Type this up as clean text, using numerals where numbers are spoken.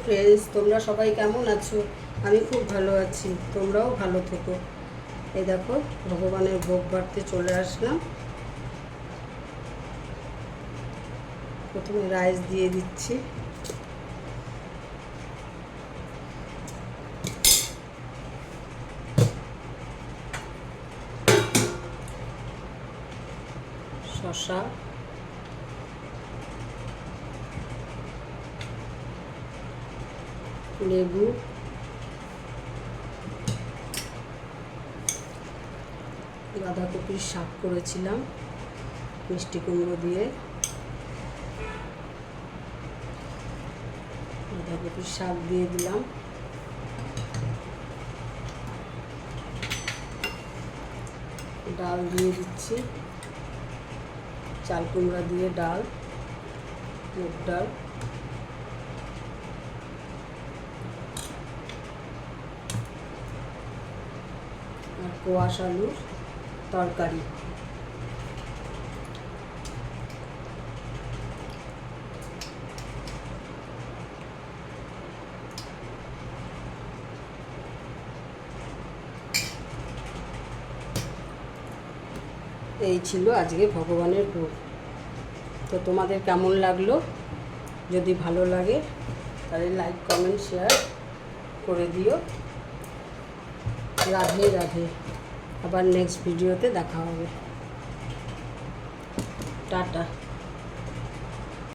Friends, তোমরা সবাই কেমন আছো? আমি খুব ভালো আছি, তোমরাও ভালো থেকো। এই দেখো, ভগবানের ভোগ বাড়তে চলে আসলাম। প্রথমে রাইস দিয়ে দিচ্ছি। শসা, লেবু, বাঁধাকপির শাক করেছিলাম মিষ্টি কুমড়ো দিয়ে। বাঁধাকপির শাক দিয়ে দিলাম। ডাল দিয়ে দিচ্ছি, চাল কুমড়া দিয়ে ডাল, মুগ ডাল। আর কোয়াশ আলুর তরকারি। এই ছিল আজকে ভগবানের ভোগ। তো তোমাদের কেমন লাগলো? যদি ভালো লাগে তাহলে লাইক কমেন্ট শেয়ার করে দিও। রাধে রাধে। আবার নেক্সট ভিডিওতে দেখা হবে। টাটা।